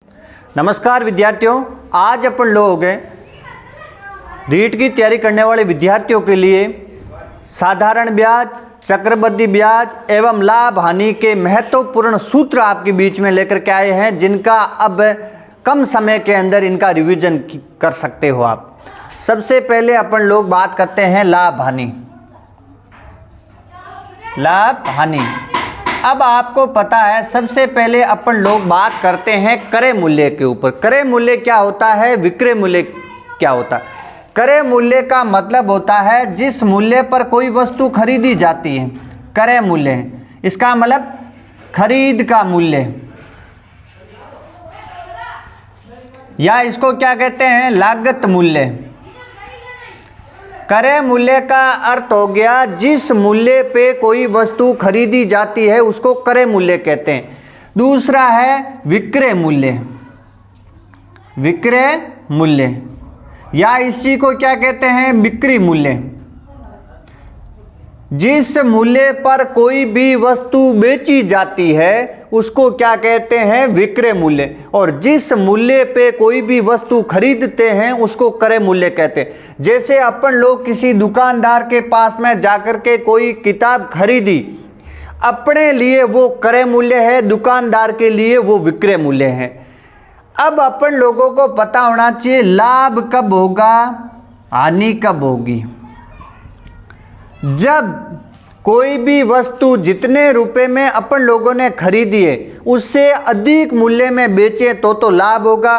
नमस्कार विद्यार्थियों, आज अपन लोग रीट की तैयारी करने वाले विद्यार्थियों के लिए साधारण ब्याज, चक्रवृद्धि ब्याज एवं लाभ हानि के महत्वपूर्ण सूत्र आपके बीच में लेकर के आए हैं, जिनका अब कम समय के अंदर इनका रिवीजन कर सकते हो आप। सबसे पहले अपन लोग बात करते हैं लाभ हानि। लाभ हानि, अब आपको पता है सबसे पहले अपन लोग बात करते हैं क्रय मूल्य के ऊपर। क्रय मूल्य क्या होता है, विक्रय मूल्य क्या होता है। क्रय मूल्य का मतलब होता है जिस मूल्य पर कोई वस्तु खरीदी जाती है, क्रय मूल्य है। इसका मतलब खरीद का मूल्य, या इसको क्या कहते हैं, लागत मूल्य। क्रय मूल्य का अर्थ हो गया जिस मूल्य पे कोई वस्तु खरीदी जाती है उसको क्रय मूल्य कहते हैं। दूसरा है विक्रय मूल्य। विक्रय मूल्य या इसी को क्या कहते हैं, बिक्री मूल्य। जिस मूल्य पर कोई भी वस्तु बेची जाती है उसको क्या कहते हैं, विक्रय मूल्य। और जिस मूल्य पे कोई भी वस्तु खरीदते हैं उसको क्रय मूल्य कहते हैं। जैसे अपन लोग किसी दुकानदार के पास में जाकर के कोई किताब खरीदी, अपने लिए वो क्रय मूल्य है, दुकानदार के लिए वो विक्रय मूल्य है। अब अपन लोगों को पता होना चाहिए लाभ कब होगा, हानि कब होगी। जब कोई भी वस्तु जितने रुपए में अपन लोगों ने खरीदी है उससे अधिक मूल्य में बेचे तो लाभ होगा,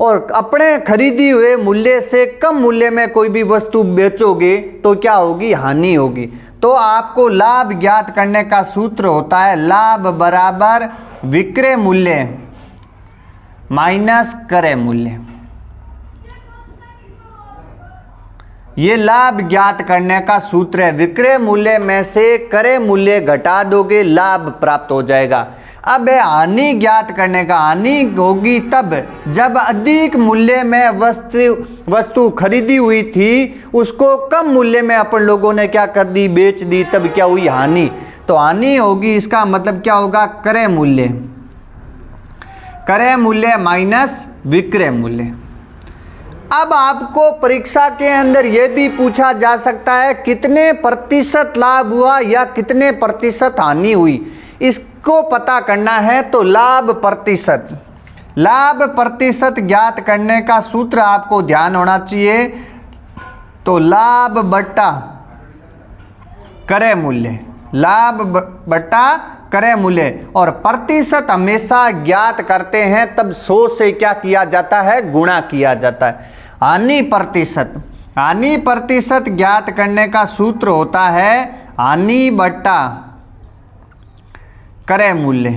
और अपने खरीदी हुए मूल्य से कम मूल्य में कोई भी वस्तु बेचोगे तो क्या होगी, हानि होगी। तो आपको लाभ ज्ञात करने का सूत्र होता है लाभ बराबर विक्रय मूल्य माइनस क्रय मूल्य। ये लाभ ज्ञात करने का सूत्र है। विक्रय मूल्य में से क्रय मूल्य घटा दोगे, लाभ प्राप्त हो जाएगा। अब है हानि ज्ञात करने का। हानि होगी तब जब अधिक मूल्य में वस्तु खरीदी हुई थी उसको कम मूल्य में अपन लोगों ने क्या कर दी, बेच दी, तब क्या हुई, हानि। तो हानि होगी, इसका मतलब क्या होगा, क्रय मूल्य। क्रय मूल्य माइनस विक्रय मूल्य। अब आपको परीक्षा के अंदर यह भी पूछा जा सकता है कितने प्रतिशत लाभ हुआ या कितने प्रतिशत हानि हुई, इसको पता करना है। तो लाभ प्रतिशत, लाभ प्रतिशत ज्ञात करने का सूत्र आपको ध्यान होना चाहिए। तो लाभ बट्टा क्रय मूल्य, लाभ बट्टा क्रय मूल्य। और प्रतिशत हमेशा ज्ञात करते हैं तब 100 से क्या किया जाता है, गुणा किया जाता है। हानि प्रतिशत, हानि प्रतिशत ज्ञात करने का सूत्र होता है हानि बट्टा क्रय मूल्य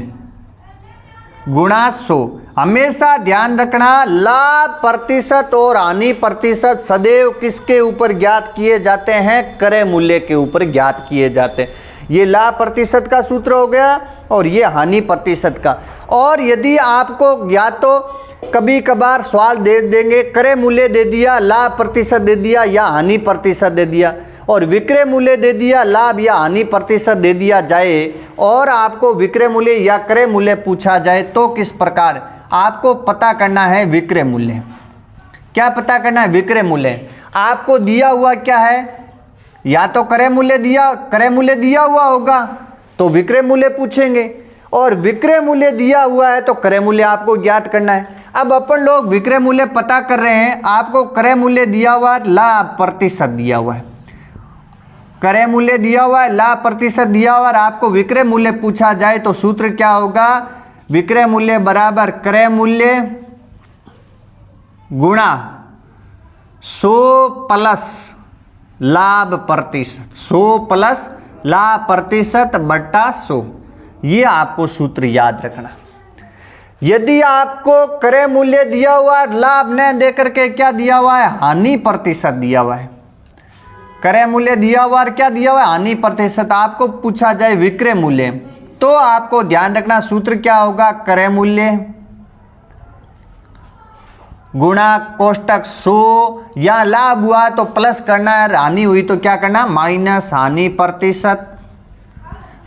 गुणा 100। हमेशा ध्यान रखना लाभ प्रतिशत और हानि प्रतिशत सदैव किसके ऊपर ज्ञात किए जाते हैं, क्रय मूल्य के ऊपर ज्ञात किए जाते हैं। ये लाभ प्रतिशत का सूत्र हो गया और ये हानि प्रतिशत का। और यदि आपको या तो कभी कभार सवाल दे देंगे क्रय मूल्य दे दिया, लाभ प्रतिशत दे दिया या हानि प्रतिशत दे दिया, और विक्रय मूल्य दे दिया, लाभ या हानि प्रतिशत दे दिया जाए, और आपको विक्रय मूल्य या क्रय मूल्य पूछा जाए तो किस प्रकार आपको पता करना है, विक्रय मूल्य। क्या पता करना है, विक्रय मूल्य। आपको दिया हुआ क्या है, या तो क्रय मूल्य दिया हुआ होगा तो विक्रय मूल्य पूछेंगे, और विक्रय मूल्य दिया हुआ है तो क्रय मूल्य आपको ज्ञात करना है। अब अपन लोग विक्रय मूल्य पता कर रहे हैं, आपको क्रय मूल्य दिया हुआ है, लाभ प्रतिशत दिया हुआ है। क्रय मूल्य दिया हुआ है, लाभ प्रतिशत दिया हुआ है, आपको विक्रय मूल्य पूछा जाए तो सूत्र क्या होगा, विक्रय मूल्य बराबर क्रय मूल्य गुणा 100 प्लस लाभ प्रतिशत, 100 प्लस लाभ प्रतिशत बट्टा 100। ये आपको सूत्र याद रखना। यदि आपको क्रय मूल्य दिया हुआ है, लाभ न देकर के क्या दिया हुआ है, हानि प्रतिशत दिया हुआ है। क्रय मूल्य दिया हुआ है, क्या दिया हुआ है, हानि प्रतिशत। आपको पूछा जाए विक्रय मूल्य तो आपको ध्यान रखना सूत्र क्या होगा, क्रय मूल्य गुणा कोष्टक 100, या लाभ हुआ तो प्लस करना है, हानि हुई तो क्या करना, माइनस हानि प्रतिशत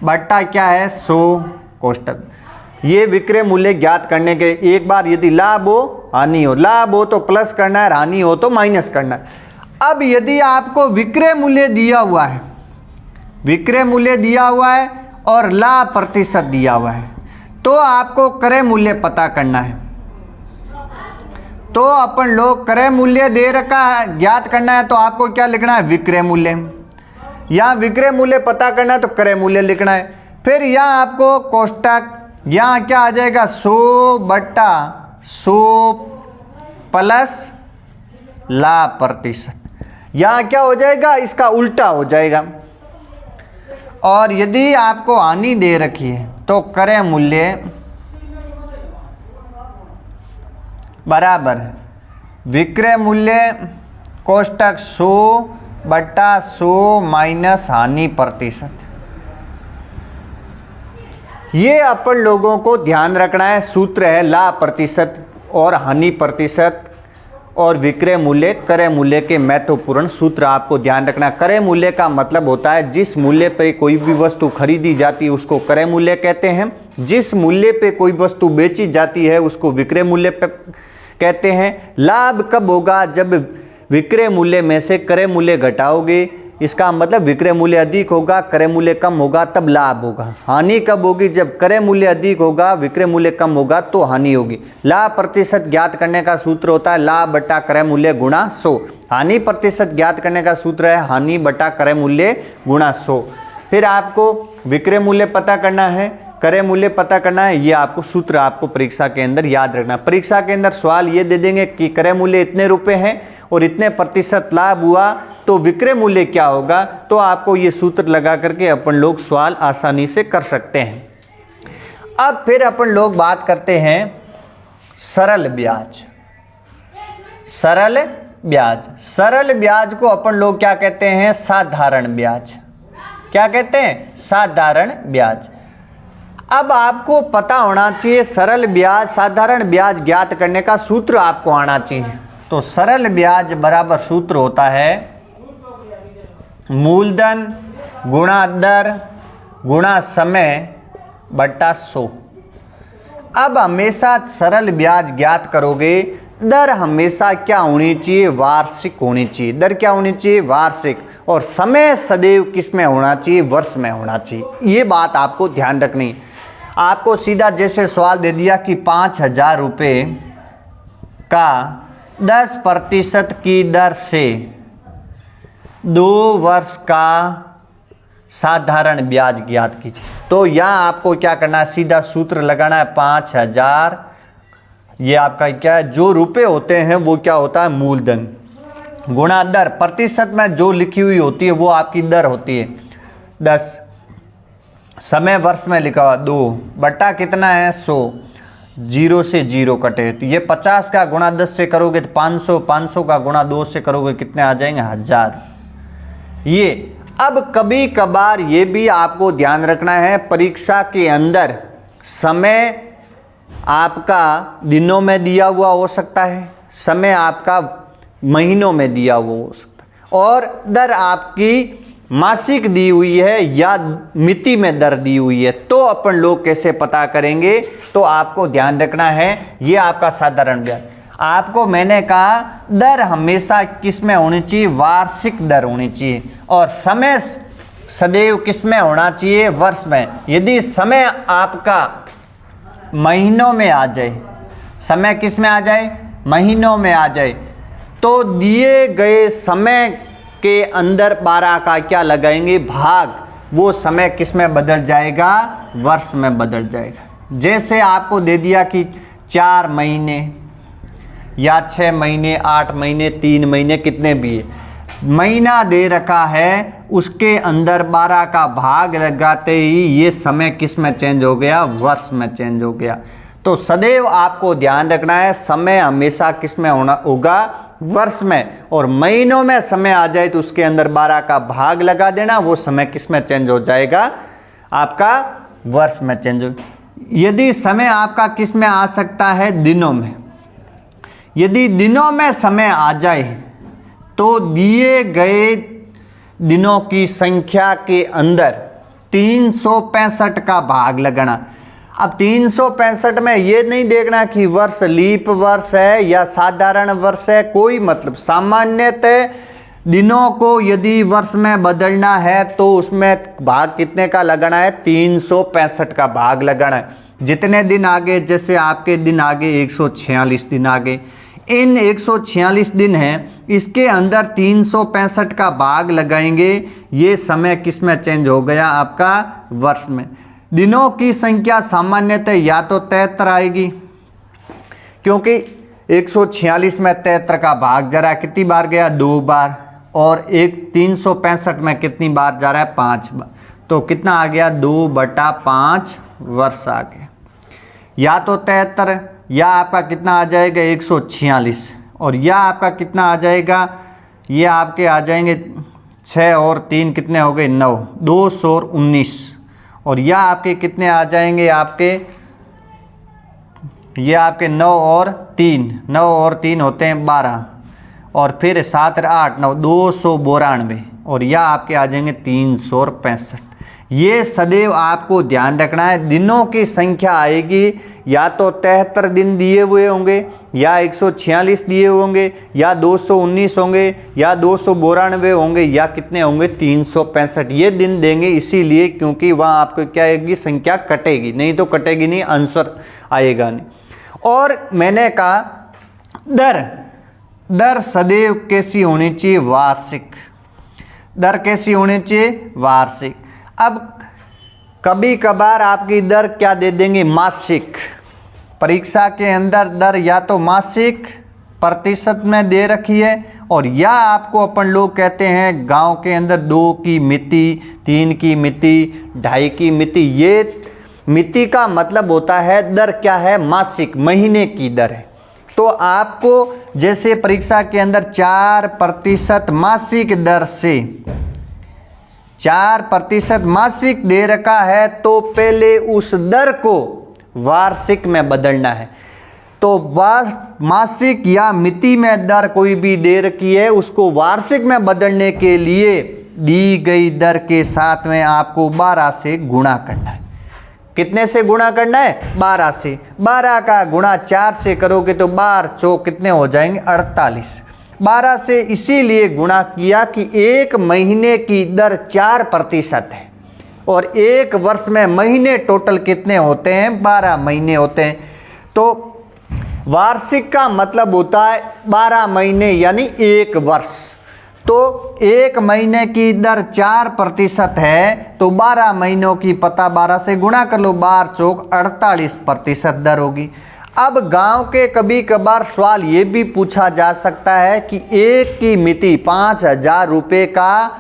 बट्टा क्या है 100 कोष्टक। ये विक्रय मूल्य ज्ञात करने के एक बार यदि लाभ हो हानि हो, लाभ हो तो प्लस करना है, हानि हो तो माइनस करना है। अब यदि आपको विक्रय मूल्य दिया हुआ है, विक्रय मूल्य दिया हुआ है और लाभ प्रतिशत दिया हुआ है, तो आपको क्रय मूल्य पता करना है। तो अपन लोग क्रय मूल्य दे रखा है, ज्ञात करना है, तो आपको क्या लिखना है, विक्रय मूल्य। यहाँ विक्रय मूल्य पता करना है तो क्रय मूल्य लिखना है। फिर यहाँ आपको कोष्टक, यहाँ क्या आ जाएगा, 100/100 प्लस लाभ प्रतिशत। यहाँ क्या हो जाएगा, इसका उल्टा हो जाएगा। और यदि आपको हानि दे रखी है तो क्रय मूल्य बराबर विक्रय मूल्य कोष्टक 100/100 माइनस हानि प्रतिशत। ये अपन लोगों को ध्यान रखना है। सूत्र है लाभ प्रतिशत और हानि प्रतिशत और विक्रय मूल्य क्रय मूल्य के महत्वपूर्ण सूत्र आपको ध्यान रखना है। क्रय मूल्य का मतलब होता है जिस मूल्य पे कोई भी वस्तु खरीदी जाती है उसको क्रय मूल्य कहते हैं। जिस मूल्य पे कोई वस्तु बेची जाती है उसको विक्रय मूल्य पे कहते हैं। लाभ कब होगा, जब विक्रय मूल्य में से क्रय मूल्य घटाओगे, इसका मतलब विक्रय मूल्य अधिक होगा, क्रय मूल्य कम होगा, तब लाभ होगा। हानि कब होगी, जब क्रय मूल्य अधिक होगा, विक्रय मूल्य कम होगा तो हानि होगी। लाभ प्रतिशत ज्ञात करने का सूत्र होता है लाभ बटा क्रय मूल्य गुणा 100। हानि प्रतिशत ज्ञात करने का सूत्र है हानि बटा क्रय मूल्य गुणा 100। फिर आपको विक्रय मूल्य पता करना है, क्रय मूल्य पता करना है। ये आपको सूत्र आपको परीक्षा के अंदर याद रखना। परीक्षा के अंदर सवाल ये दे देंगे कि क्रय मूल्य इतने रुपए हैं और इतने प्रतिशत लाभ हुआ तो विक्रय मूल्य क्या होगा, तो आपको ये सूत्र लगा करके अपन लोग सवाल आसानी से कर सकते हैं। अब फिर अपन लोग बात करते हैं सरल ब्याज। सरल ब्याज, सरल ब्याज को अपन लोग क्या कहते हैं, साधारण ब्याज। क्या कहते हैं, साधारण ब्याज। अब आपको पता होना चाहिए सरल ब्याज साधारण ब्याज ज्ञात करने का सूत्र आपको आना चाहिए। तो सरल ब्याज बराबर सूत्र होता है मूलधन गुणा दर गुणा समय बटा 100। अब हमेशा सरल ब्याज ज्ञात करोगे, दर हमेशा क्या होनी चाहिए, वार्षिक होनी चाहिए। दर क्या होनी चाहिए, वार्षिक। और समय सदैव किस में होना चाहिए, वर्ष में होना चाहिए। ये बात आपको ध्यान रखनी है। आपको सीधा जैसे सवाल दे दिया कि 5,000 रुपये का 10% की दर से 2 वर्ष का साधारण ब्याज ज्ञात कीजिए, तो यहाँ आपको क्या करना है, सीधा सूत्र लगाना है 5,000। ये आपका क्या है, जो रुपए होते हैं वो क्या होता है, मूलधन गुणा दर। प्रतिशत में जो लिखी हुई होती है वो आपकी दर होती है 10, समय वर्ष में लिखा हुआ 2 बटा कितना है 100, 0 से 0 कटे तो ये 50 का गुणा 10 से करोगे तो 500, 500 का गुणा 2 से करोगे कितने आ जाएंगे, 1000। ये अब कभी कभार ये भी आपको ध्यान रखना है, परीक्षा के अंदर समय आपका दिनों में दिया हुआ हो सकता है, समय आपका महीनों में दिया हुआ हो सकता है, और दर आपकी मासिक दी हुई है या मिति में दर दी हुई है। तो अपन लोग कैसे पता करेंगे, तो आपको ध्यान रखना है ये आपका साधारण ब्याज। आपको मैंने कहा दर हमेशा किस में होनी चाहिए, वार्षिक दर होनी चाहिए, और समय सदैव किस में होना चाहिए, वर्ष में। यदि समय आपका महीनों में आ जाए, समय किस में आ जाए, महीनों में आ जाए, तो दिए गए समय के अंदर 12 का क्या लगाएंगे, भाग। वो समय किस में बदल जाएगा, वर्ष में बदल जाएगा। जैसे आपको दे दिया कि 4 महीने या 6 महीने, 8 महीने, 3 महीने, कितने भी है, महीना दे रखा है, उसके अंदर 12 का भाग लगाते ही ये समय किस में चेंज हो गया, वर्ष में चेंज हो गया। तो सदैव आपको ध्यान रखना है समय हमेशा किस में होगा, वर्ष में। और महीनों में समय आ जाए तो उसके अंदर 12 का भाग लगा देना, वो समय किस में चेंज हो जाएगा, आपका वर्ष में चेंज हो। यदि समय आपका किस में आ सकता है, दिनों में। यदि दिनों में समय आ जाए तो दिए गए दिनों की संख्या के अंदर 365 का भाग लगाना। अब 365 में ये नहीं देखना कि वर्ष लीप वर्ष है या साधारण वर्ष है, कोई मतलब सामान्यतः दिनों को यदि वर्ष में बदलना है तो उसमें भाग कितने का लगाना है, 365 का भाग लगाना है। जितने दिन आगे, जैसे आपके दिन आगे 146 दिन आगे, इन 146 दिन हैं, इसके अंदर 365 का भाग लगाएंगे। ये समय किस में चेंज हो गया, आपका वर्ष में। दिनों की संख्या सामान्यतः या तो 73 आएगी, क्योंकि 146 में 73 का भाग जा रहा है, कितनी बार गया, 2 बार, और 365 में कितनी बार जा रहा है, 5 बार। तो कितना आ गया, 2/5 वर्ष आ गया। या तो 73, या आपका कितना आ जाएगा 146, और या आपका कितना आ जाएगा, ये आपके आ जाएंगे 6 और 3 कितने हो गए, 9, 219, और या आपके कितने आ जाएंगे, ये आपके 9 और 3 होते हैं 12, और फिर 7 और 8 9, 292, और या आपके आ जाएंगे 365। ये सदैव आपको ध्यान रखना है। दिनों की संख्या आएगी या तो 73 दिन दिए हुए होंगे, या 146 दिए होंगे, या 219 होंगे, या 292 होंगे, या कितने होंगे, 365। ये दिन देंगे इसीलिए क्योंकि वहाँ आपको क्या आएगी, संख्या कटेगी, नहीं तो कटेगी नहीं, आंसर आएगा नहीं। और मैंने कहा दर सदैव कैसी होनी चाहिए, वार्षिक। दर कैसी होनी चाहिए, वार्षिक। अब कभी कभार आपकी दर क्या दे देंगे, मासिक। परीक्षा के अंदर दर या तो मासिक प्रतिशत में दे रखी है, और या आपको अपन लोग कहते हैं गांव के अंदर 2 की मिति, 3 की मिति, 2.5 की मिति। ये मिति का मतलब होता है दर क्या है, मासिक, महीने की दर है। तो आपको जैसे परीक्षा के अंदर 4% मासिक दर से 4% मासिक दे रखा है, तो पहले उस दर को वार्षिक में बदलना है। तो मासिक या मिति में दर कोई भी दे रखी है, उसको वार्षिक में बदलने के लिए दी गई दर के साथ में आपको 12 से गुणा करना है। कितने से गुणा करना है, 12 से। 12 का गुणा 4 से करोगे तो 12 चौक कितने हो जाएंगे, 48। 12 से इसीलिए गुणा किया कि एक महीने की दर 4% है, और एक वर्ष में महीने टोटल कितने होते हैं, 12 महीने होते हैं। तो वार्षिक का मतलब होता है 12 महीने यानी एक वर्ष। तो एक महीने की दर 4% है, तो 12 महीनों की पता 12 से गुणा कर लो, 12 चौक 48% दर होगी। अब गांव के कभी कभार सवाल ये भी पूछा जा सकता है कि एक की मिति 5,000 रुपये का,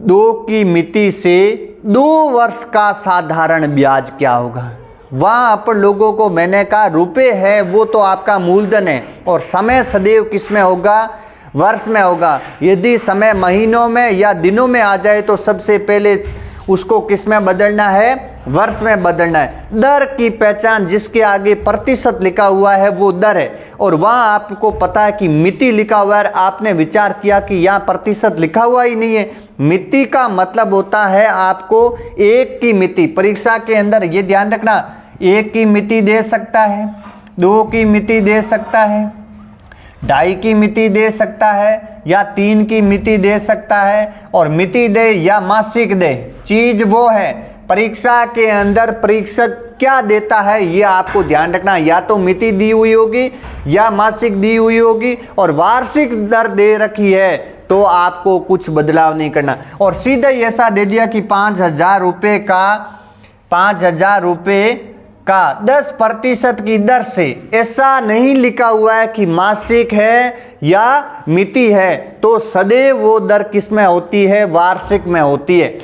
2 की मिति से 2 वर्ष का साधारण ब्याज क्या होगा। वहाँ अपन लोगों को मैंने कहा रुपये है वो तो आपका मूलधन है, और समय सदैव किस में होगा, वर्ष में होगा। यदि समय महीनों में या दिनों में आ जाए तो सबसे पहले उसको किस में बदलना है, वर्ष में बदलना है। दर की पहचान जिसके आगे प्रतिशत लिखा हुआ है वो दर है, और वहाँ आपको पता है कि मिति लिखा हुआ है, आपने विचार किया कि यहाँ प्रतिशत लिखा हुआ ही नहीं है। मिति का मतलब होता है आपको एक की मिति। परीक्षा के अंदर ये ध्यान रखना, 1 की मिति दे सकता है, 2 की मिति दे सकता है, 2.5 की मिति दे सकता है, या 3 की मिति दे सकता है। और मिति दे या मासिक दे, चीज वो है परीक्षा के अंदर परीक्षक क्या देता है ये आपको ध्यान रखना। या तो मिति दी हुई होगी या मासिक दी हुई होगी, और वार्षिक दर दे रखी है तो आपको कुछ बदलाव नहीं करना। और सीधा ही ऐसा दे दिया कि 5,000 रुपये का 10% की दर से, ऐसा नहीं लिखा हुआ है कि मासिक है या मिति है, तो सदैव वो दर किस में होती है, वार्षिक में होती है।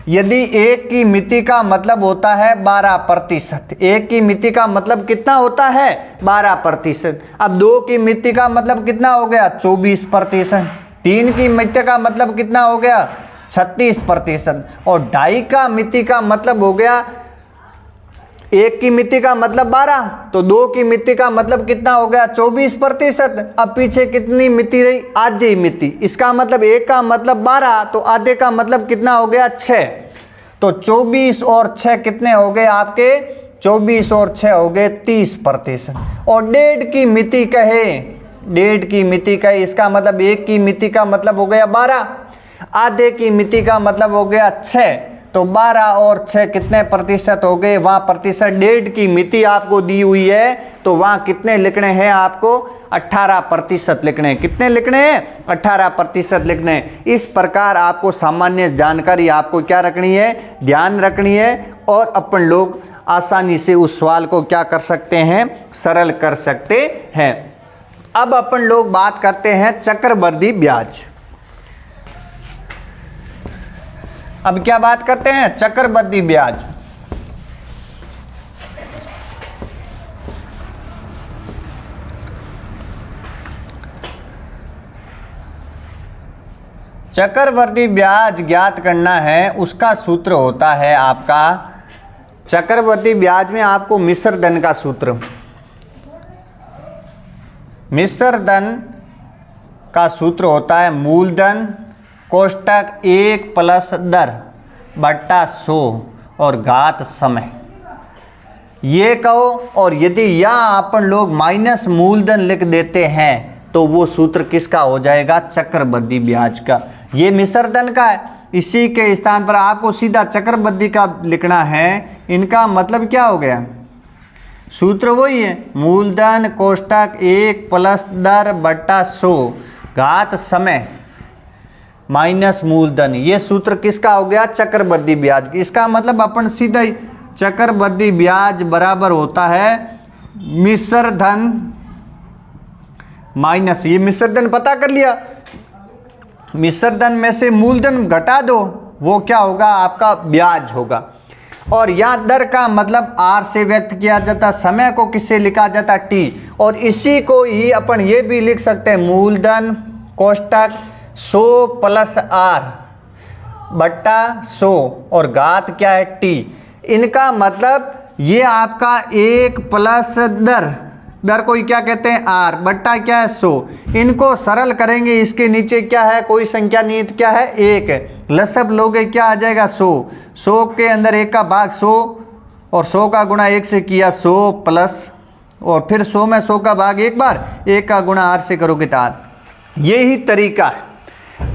यदि 1 की मिति का मतलब होता है 12%, 1 की मिति का मतलब कितना होता है, 12%। अब 2 की मिति का मतलब कितना हो गया, 24%। 3 की मिति का मतलब कितना हो गया, 36%। और 2.5 का मिति का मतलब हो गया, 1 की मिति का मतलब 12, तो 2 की मिति का मतलब कितना हो गया, 24%। अब पीछे कितनी मिति रही, आधी मिति। इसका मतलब 1 का मतलब 12, तो आधे का मतलब कितना हो गया, 6। तो 24 और 6 कितने हो गए आपके? 24 और 6 हो गए 30%। और डेढ़ की मिति कहे, डेढ़ की मिति कहे, इसका मतलब एक की मिति का मतलब हो गया 12, आधे की मिति का मतलब हो गया 6। तो 12 और 6 कितने प्रतिशत हो गए? वहाँ प्रतिशत डेढ़ की मिति आपको दी हुई है, तो वहाँ कितने लिखने हैं आपको? 18% लिखने हैं। कितने लिखने हैं? 18% लिखने हैं। इस प्रकार आपको सामान्य जानकारी आपको क्या रखनी है? ध्यान रखनी है, और अपन लोग आसानी से उस सवाल को क्या कर सकते हैं? सरल कर सकते हैं। अब अपन लोग बात करते हैं चक्रवृद्धि ब्याज। अब क्या बात करते हैं? चक्रवृद्धि ब्याज। चक्रवृद्धि ब्याज ज्ञात करना है, उसका सूत्र होता है आपका, चक्रवृद्धि ब्याज में आपको मिश्र धन का सूत्र, मिश्र धन का सूत्र होता है मूलधन कोष्टक 1 प्लस दर बट्टा 100 और घात समय, ये कहो। और यदि यहाँ अपन लोग माइनस मूलधन लिख देते हैं तो वो सूत्र किसका हो जाएगा? चक्रवृद्धि ब्याज का। ये मिश्र धन का है, इसी के स्थान पर आपको सीधा चक्रवृद्धि का लिखना है। इनका मतलब क्या हो गया? सूत्र वही है, मूलधन कोष्टक 1 प्लस दर बट्टा 100 घात समय माइनस मूलधन। ये सूत्र किसका हो गया? चक्रवृद्धि ब्याज। इसका मतलब अपन सीधा ही चक्रवृद्धि ब्याज बराबर होता है मिश्र धन माइनस, ये मिश्र धन पता कर लिया, मिश्र धन में से मूलधन घटा दो, वो क्या होगा? आपका ब्याज होगा। और यहाँ दर का मतलब आर से व्यक्त किया जाता, समय को किससे लिखा जाता? टी। और इसी को ही अपन ये भी लिख सकते हैं मूलधन कोष्टक 100 प्लस आर बट्टा 100 और घात क्या है? टी। इनका मतलब ये आपका 1 प्लस दर, दर को ही क्या कहते हैं? आर बट्टा क्या है? 100। इनको सरल करेंगे, इसके नीचे क्या है? कोई संख्या नहीं, क्या है? 1 है। लसब लोगे क्या आ जाएगा? 100। 100 के अंदर 1 का भाग 100 और 100 का गुणा 1 से किया 100 प्लस, और फिर 100 में 100 का भाग एक बार, 1 का गुणा आर से करोगे तो आर। यही तरीका है।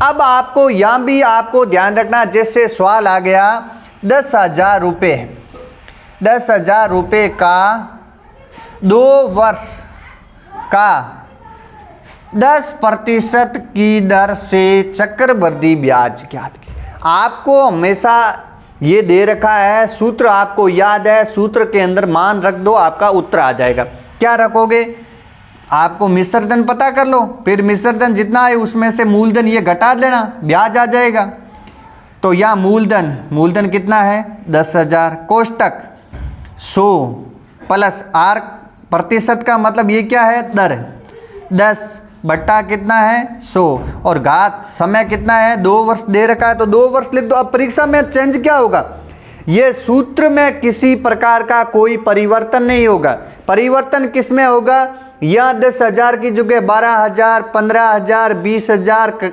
अब आपको यहाँ भी आपको ध्यान रखना, जैसे सवाल आ गया 10,000 रुपये, 10,000 रुपये का 2 वर्ष का 10% की दर से चक्रवृद्धि ब्याज ज्ञात की। आपको हमेशा ये दे रखा है, सूत्र आपको याद है, सूत्र के अंदर मान रख दो, आपका उत्तर आ जाएगा। क्या रखोगे? आपको मिश्र धन पता कर लो, फिर मिश्र धन जितना है उसमें से मूलधन ये घटा देना, ब्याज आ जाएगा। तो यहाँ मूलधन, मूलधन कितना है? 10,000 कोष्टक 100 प्लस आर, प्रतिशत का मतलब ये क्या है? दर, 10 बट्टा कितना है? 100 और घात समय कितना है? 2 वर्ष दे रखा है तो 2 वर्ष लिख दो। अब परीक्षा में चेंज क्या होगा? ये सूत्र में किसी प्रकार का कोई परिवर्तन नहीं होगा। परिवर्तन किस में होगा? या 10,000 की जगह 12,000, 15,000, 20,000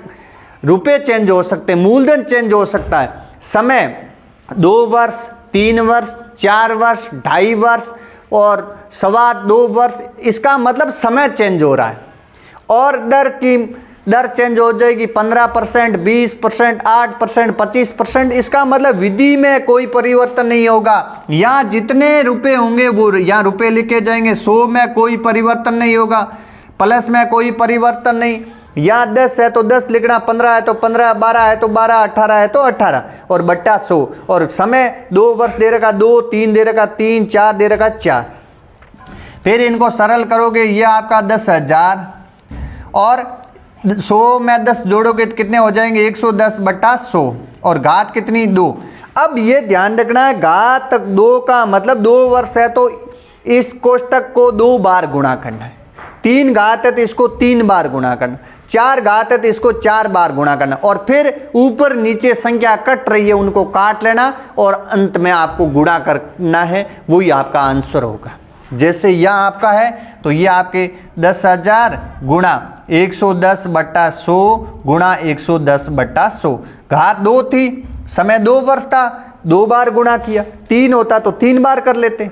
रुपये चेंज हो सकते हैं, मूलधन चेंज हो सकता है। समय 2 वर्ष, 3 वर्ष, 4 वर्ष, 2.5 वर्ष और 2.25 वर्ष, इसका मतलब समय चेंज हो रहा है। और दर चेंज हो जाएगी 15%, 20%, 8%, 25%, इसका मतलब विधि में कोई परिवर्तन नहीं होगा। यहाँ जितने रुपए होंगे वो यहाँ रुपए लिखे जाएंगे। 100 में कोई परिवर्तन नहीं होगा, प्लस में कोई परिवर्तन नहीं। यहाँ 10 है तो 10 लिखना, 15 है तो 15, 12 है तो 12, 18 है तो 18 और बट्टा 100। और समय 2 वर्ष दे रखा 2, 3 दे रखा 3, 4 दे रखा 4। फिर इनको सरल करोगे, ये आपका 10,000 और 100 में 10 जोड़ोगे तो कितने हो जाएंगे? 110 बट्टा 100 और घात कितनी? 2। अब ये ध्यान रखना है, घात 2 का मतलब 2 वर्ष है तो इस कोष्टक को 2 बार गुणा करना है। 3 घात है तो इसको 3 बार गुणा करना, 4 घात है तो इसको 4 बार गुणा करना, और फिर ऊपर नीचे संख्या कट रही है उनको काट लेना और अंत में आपको गुणा करना है, वही आपका आंसर होगा। जैसे यहाँ आपका है तो ये आपके 10,000 गुणा 110 बट्टा 100 गुणा 110 बट्टा 100, घात 2 थी, समय 2 वर्ष था, 2 बार गुणा किया, 3 होता तो 3 बार कर लेते।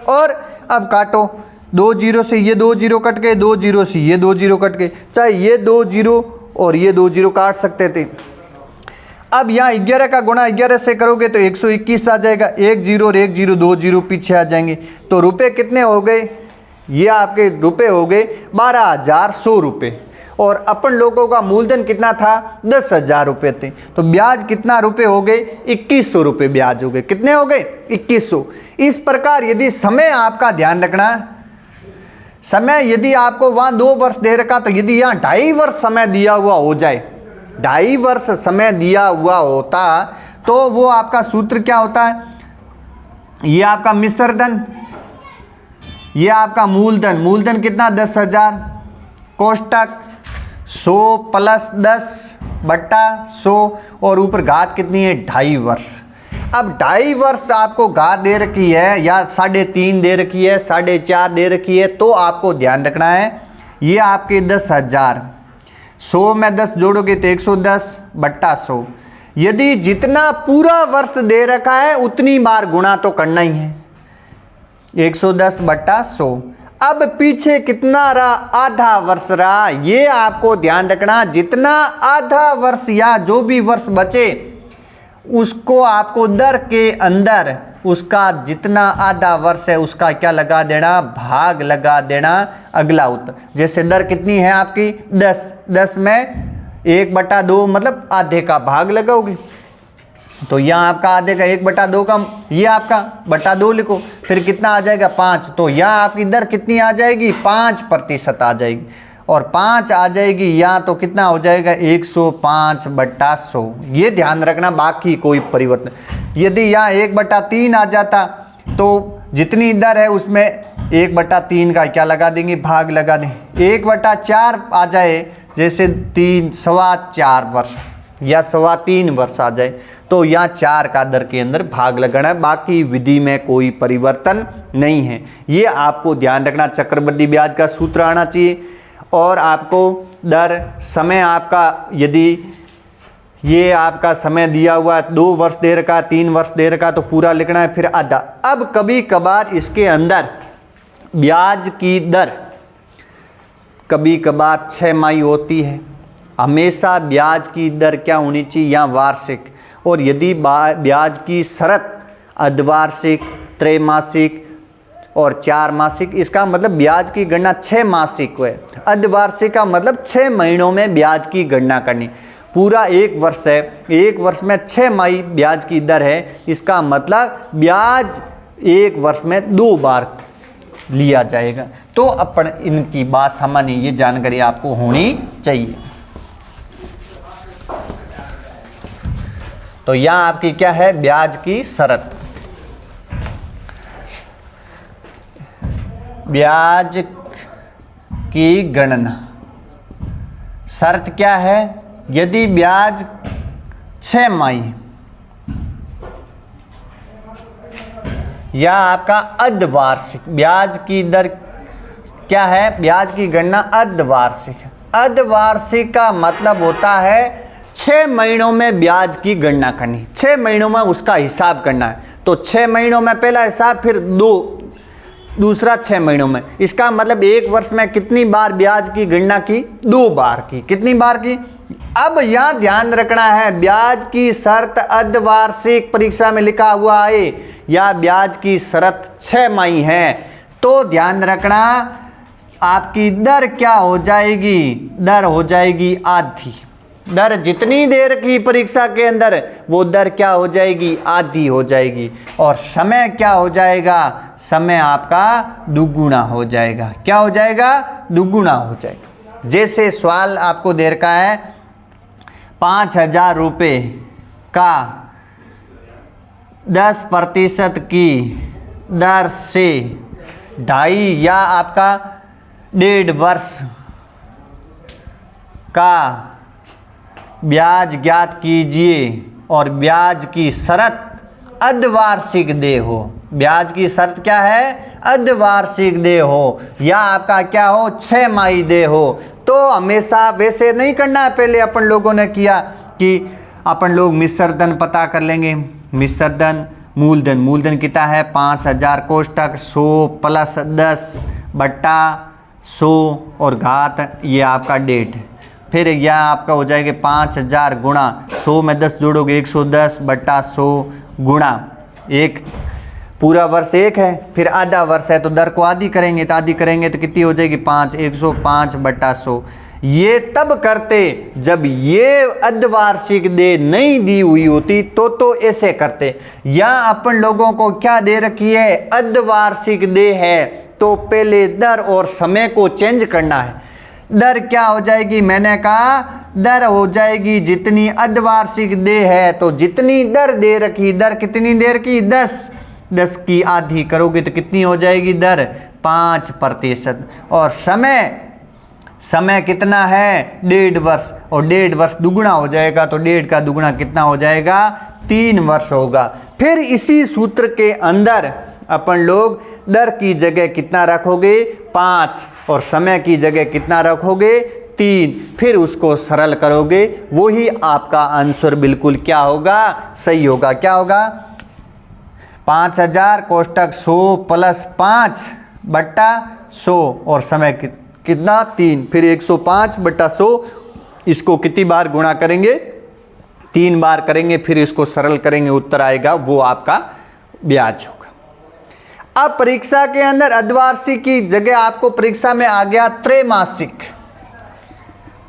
और अब काटो, 2 जीरो से ये 2 जीरो कट गए, 2 जीरो से ये 2 जीरो कट गए, चाहे ये 2 जीरो और ये 2 जीरो काट सकते थे। अब यहाँ 11 का गुणा 11 से करोगे तो 121 आ जाएगा, 1 जीरो और 1 जीरो 2 जीरो पीछे आ जाएंगे। तो रुपए कितने हो गए, ये आपके रुपए हो गए 12,100 रुपये। और अपन लोगों का मूलधन कितना था, 10,000 रुपये थे। तो ब्याज कितना रुपए हो गए, 2100 रुपये ब्याज हो गए। कितने हो गए, 2100। इस प्रकार यदि समय आपका ध्यान रखना, समय यदि आपको वहाँ 2 वर्ष दे रखा, तो यदि यहाँ 2.5 वर्ष समय दिया हुआ हो जाए, 2.5 वर्ष समय दिया हुआ होता, तो वो आपका सूत्र क्या होता है, ये आपका मिश्र धन, ये आपका मूलधन, मूलधन कितना 10,000, कोष्टक 100 प्लस 10 बट्टा 100 और ऊपर घात कितनी है, 2.5 वर्ष। अब 2.5 वर्ष आपको घात दे रखी है या 3.5 दे रखी है, 4.5 दे रखी है, तो आपको ध्यान रखना है ये आपके 10,000, 100 में 10 जोड़ोगे तो 110 बट्टा 100। यदि जितना पूरा वर्ष दे रखा है उतनी बार गुणा तो करना ही है, 110 बट्टा 100। अब पीछे कितना रहा, आधा वर्ष रहा, ये आपको ध्यान रखना। जितना आधा वर्ष या जो भी वर्ष बचे उसको आपको दर के अंदर उसका जितना आधा वर्ष है उसका क्या लगा देना, भाग लगा देना अगला उत्तर। जैसे दर कितनी है आपकी 10, 10 में 1/2 मतलब आधे का भाग लगाओगे, तो यहाँ आपका आधे का 1/2 का ये आपका बटा 2 लिखो, फिर कितना आ जाएगा 5। तो यहाँ आपकी दर कितनी आ जाएगी, 5% आ जाएगी। और 5 आ जाएगी यहाँ, तो कितना हो जाएगा 105/100। ये ध्यान रखना, बाकी कोई परिवर्तन। यदि यहाँ 1/3 आ जाता तो जितनी दर है उसमें 1/3 का क्या लगा देंगे, भाग लगा देंगे। 1/4 आ जाए, जैसे 3.25 वर्ष या 3.25 वर्ष आ जाए, तो यहाँ 4 का दर के अंदर भाग लगाना है। बाकी विधि में कोई परिवर्तन नहीं है, ये आपको ध्यान रखना। चक्रवृद्धि ब्याज का सूत्र आना चाहिए। और आपको दर समय आपका, यदि ये आपका समय दिया हुआ 2 वर्ष दे रखा, 3 वर्ष दे रखा, तो पूरा लिखना है, फिर आधा। अब कभी कभार इसके अंदर ब्याज की दर कभी कभार 6 माही होती है। हमेशा ब्याज की दर क्या होनी चाहिए, या वार्षिक। और यदि ब्याज की शरत अर्धवार्षिक, त्रैमासिक और 4 मासिक, इसका मतलब ब्याज की गणना 6 मासिक है। अर्धवार्षिक का मतलब 6 महीनों में ब्याज की गणना करनी। पूरा 1 वर्ष है, 1 वर्ष में 6 माही ब्याज की दर है, इसका मतलब ब्याज 1 वर्ष में 2 बार लिया जाएगा। तो अपन इनकी बात सामान्य ये जानकारी आपको होनी चाहिए। तो यहाँ आपकी क्या है, ब्याज की शरत। ब्याज की गणना शर्त क्या है, यदि ब्याज 6 माही या आपका अर्धवार्षिक, ब्याज की दर क्या है, ब्याज की गणना अर्धवार्षिक है। अर्धवार्षिक का मतलब होता है 6 महीनों में ब्याज की गणना करनी, 6 महीनों में उसका हिसाब करना है। तो 6 महीनों में पहला हिसाब, फिर दूसरा 6 महीनों में। इसका मतलब 1 वर्ष में कितनी बार ब्याज की गणना की, 2 बार की। कितनी बार की। अब यहाँ ध्यान रखना है, ब्याज की शर्त अर्धवार्षिक परीक्षा में लिखा हुआ है या ब्याज की शर्त 6 माही है, तो ध्यान रखना आपकी दर क्या हो जाएगी, दर हो जाएगी आधी। दर जितनी देर की परीक्षा के अंदर, वो दर क्या हो जाएगी, आधी हो जाएगी। और समय क्या हो जाएगा, समय आपका दुगुना हो जाएगा। क्या हो जाएगा, दुगुना हो जाएगा। जैसे सवाल आपको दे रखा है 5,000 रुपये का 10% की दर से 2.5 या आपका 1.5 वर्ष का ब्याज ज्ञात कीजिए और ब्याज की शर्त अर्धवार्षिक दे हो। ब्याज की शर्त क्या है, अर्धवार्षिक दे हो या आपका क्या हो, 6 माही दे हो। तो हमेशा वैसे नहीं करना है। पहले अपन लोगों ने किया कि अपन लोग मिश्र धन पता कर लेंगे, मिश्रधन मूलधन कितना है 5000 कोष्टक 100 प्लस 10 बट्टा 100 और घात ये आपका डेट है। फिर यह आपका हो जाएगा 5000 गुणा 100 में 10 जोड़ोगे 110 बट्टा 100 गुणा एक पूरा वर्ष एक है, फिर आधा वर्ष है तो दर को आधी करेंगे तो कितनी हो जाएगी 5 105 बट्टा 100। ये तब करते जब ये अर्धवार्षिक देय नहीं दी हुई होती तो ऐसे करते। यहाँ अपन लोगों को क्या दे रखी है अर्धवार्षिक देय है तो पहले दर और समय को चेंज करना है। दर क्या हो जाएगी, मैंने कहा दर हो जाएगी जितनी अर्धवार्षिक देय है तो जितनी दर दे रखी, दर कितनी देर की 10 की आधी करोगे तो कितनी हो जाएगी दर 5%। और समय कितना है 1.5 वर्ष और 1.5 वर्ष दुगुना हो जाएगा तो 1.5 का दुगुना कितना हो जाएगा 3 वर्ष होगा। फिर इसी सूत्र के अंदर अपन लोग दर की जगह कितना रखोगे 5 और समय की जगह कितना रखोगे 3, फिर उसको सरल करोगे वही आपका आंसर बिल्कुल क्या होगा सही होगा। क्या होगा 5000 कोष्टक 100 प्लस 5 बट्टा 100 और समय कितना 3, फिर 105 बट्टा 100 इसको कितनी बार गुणा करेंगे 3 बार करेंगे, फिर इसको सरल करेंगे उत्तर आएगा वो आपका ब्याज होगा। अब परीक्षा के अंदर अर्धवार्षिक की जगह आपको परीक्षा में आ गया त्रैमासिक।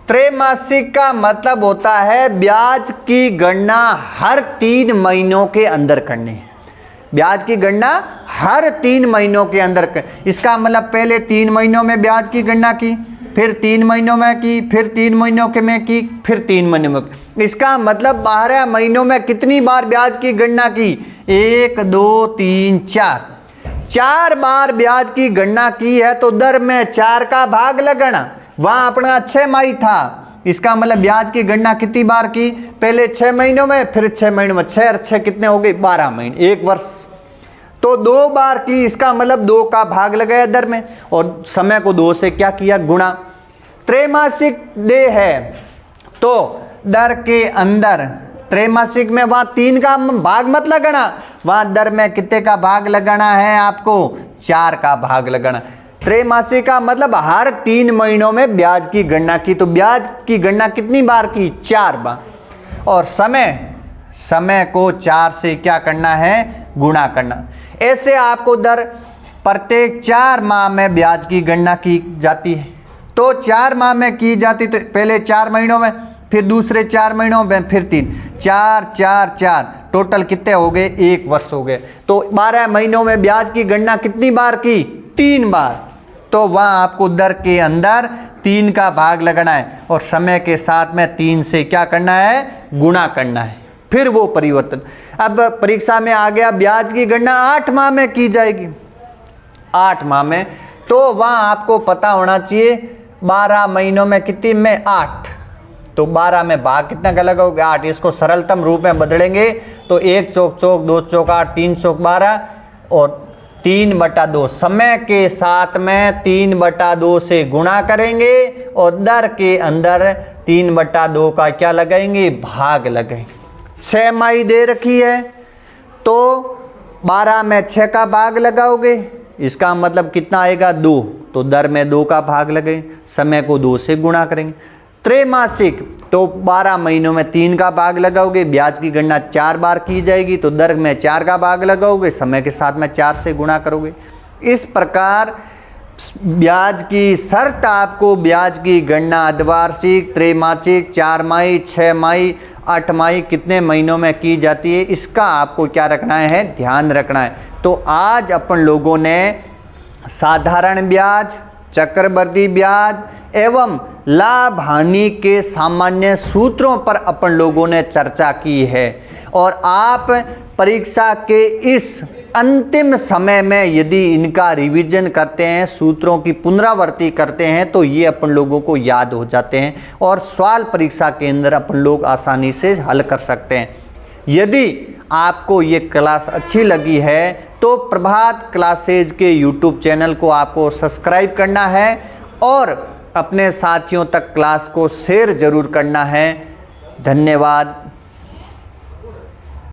त्रैमासिक का मतलब होता है ब्याज की गणना हर 3 महीनों के अंदर करनी है। ब्याज की गणना हर 3 महीनों के अंदर इसका मतलब पहले 3 महीनों में ब्याज की गणना की, फिर 3 महीनों में की, फिर 3 महीनों के में की, फिर 3 महीनों में। इसका मतलब 12 महीनों में कितनी बार ब्याज की गणना की 1 2 3 4 बार ब्याज की गणना की है तो दर में 4 का भाग लगाना। वहां अपना 6 माही था, इसका मतलब ब्याज की गणना कितनी बार की पहले 6 महीनों में, फिर 6 महीनों में, 6 और 6 कितने हो गए 12 महीने 1 वर्ष तो 2 बार की, इसका मतलब 2 का भाग लगाया दर में और समय को 2 से क्या किया गुणा। त्रैमासिक देय है तो दर के अंदर त्रैमासिक में वहां 3 का भाग मत लगाना, वहां दर में कितने का भाग लगाना है आपको 4 का भाग लगाना। त्रैमासिक का मतलब हर 3 महीनों में ब्याज की गणना की, तो ब्याज की गणना कितनी बार की 4 बार और समय को 4 से क्या करना है गुणा करना। ऐसे आपको दर प्रत्येक 4 माह में ब्याज की गणना की जाती है। तो 4 माह में की जाती तो पहले 4 महीनों में, फिर दूसरे 4 महीनों में, फिर 3 4 4 4 टोटल कितने हो गए 1 वर्ष हो गए। तो 12 महीनों में ब्याज की गणना कितनी बार की 3 बार, तो वहाँ आपको दर के अंदर 3 का भाग लगाना है और समय के साथ में 3 से क्या करना है गुणा करना है, फिर वो परिवर्तन। अब परीक्षा में आ गया ब्याज की गणना 8 माह में की जाएगी। 8 माह में तो वहाँ आपको पता होना चाहिए 12 महीनों में कितनी में 8, तो 12 में भाग कितना का लगाओगे 8। इसको सरलतम रूप में बदलेंगे तो 1 चौक 2 चौक 8 3 चौक 12 और 3/2 समय के साथ में 3/2 से गुणा करेंगे और दर के अंदर 3/2 का क्या लगाएंगे भाग लगाएंगे। 6 माही दे रखी है तो 12 में 6 का भाग लगाओगे, इसका मतलब कितना आएगा 2, तो दर में 2 का भाग लगे, समय को 2 से गुणा करेंगे। त्रैमासिक तो 12 महीनों में 3 का भाग लगाओगे, ब्याज की गणना 4 बार की जाएगी तो दर में 4 का भाग लगाओगे, समय के साथ में 4 से गुणा करोगे। इस प्रकार ब्याज की शर्त आपको ब्याज की गणना अर्धवार्षिक, त्रैमासिक, 4 माही, 6 माही, 8 माही कितने महीनों में की जाती है, इसका आपको क्या रखना है ध्यान रखना है। तो आज अपन लोगों ने साधारण ब्याज, चक्रवृद्धि ब्याज एवं लाभ हानि के सामान्य सूत्रों पर अपन लोगों ने चर्चा की है और आप परीक्षा के इस अंतिम समय में यदि इनका रिवीजन करते हैं, सूत्रों की पुनरावृत्ति करते हैं तो ये अपन लोगों को याद हो जाते हैं और सवाल परीक्षा के अंदर अपन लोग आसानी से हल कर सकते हैं। यदि आपको ये क्लास अच्छी लगी है तो प्रभात क्लासेज के यूट्यूब चैनल को आपको सब्सक्राइब करना है और अपने साथियों तक क्लास को शेयर जरूर करना है। धन्यवाद।